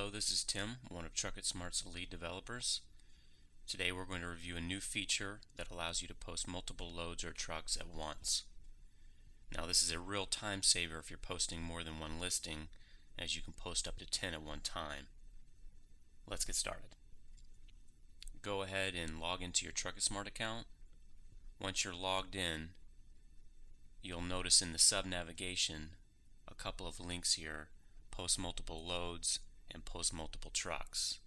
Hello, this is Tim, one of Truckit Smart's lead developers. Today we're going to review a new feature that allows you to post multiple loads or trucks at once. Now this is a real time saver if you're posting more than one listing, as you can post up to 10 at one time. Let's get started. Go ahead and log into your Truckit Smart account. Once you're logged in, you'll notice in the sub-navigation a couple of links here: post multiple loads and post multiple trucks.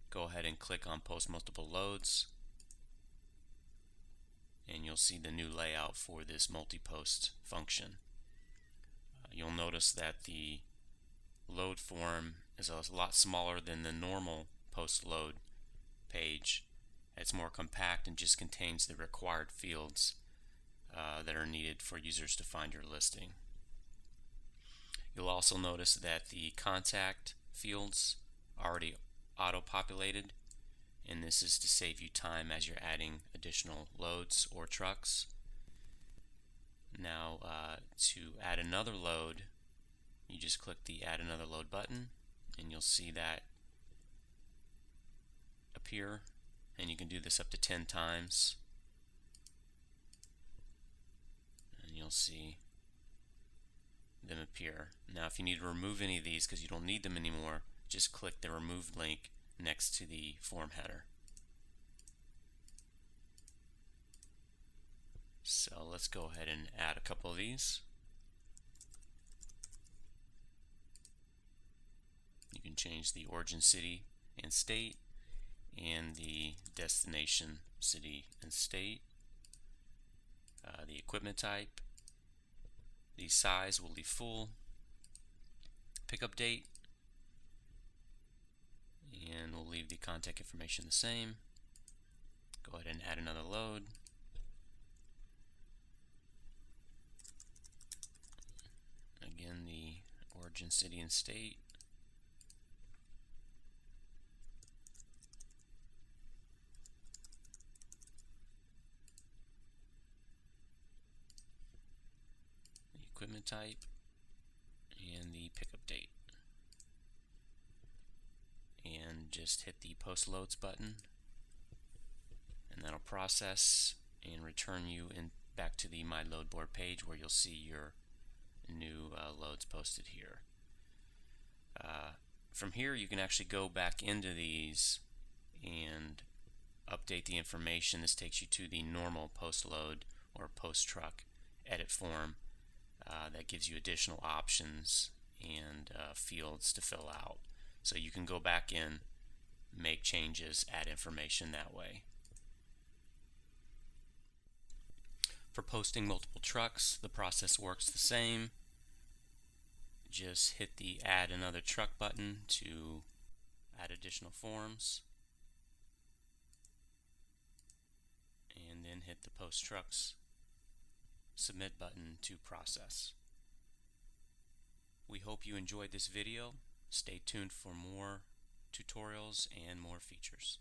Go ahead and click on post multiple loads and you'll see the new layout for this multi-post function. You'll notice that the load form is a lot smaller than the normal post load page. It's more compact and just contains the required fields that are needed for users to find your listing. You'll also notice that the contact fields are already auto-populated, and this is to save you time as you're adding additional loads or trucks. Now to add another load, you just click the Add Another Load button and you'll see that appear, and you can do this up to 10 times and you'll see them appear. Now if you need to remove any of these because you don't need them anymore, just click the remove link next to the form header. So let's go ahead and add a couple of these. You can change the origin city and state and the destination city and state, the equipment type. The size will leave full, pickup date, and we'll leave the contact information the same. Go ahead and add another load. Again, the origin city and state. Equipment type and the pickup date, and just hit the post loads button and that'll process and return you back to the My Load Board page where you'll see your new loads posted here. From here you can actually go back into these and update the information. This takes you to the normal post load or post truck edit form. That gives you additional options and fields to fill out. So you can go back in, make changes, add information that way. For posting multiple trucks, the process works the same. Just hit the Add Another Truck button to add additional forms, and then hit the Post Trucks Submit button to process. We hope you enjoyed this video. Stay tuned for more tutorials and more features.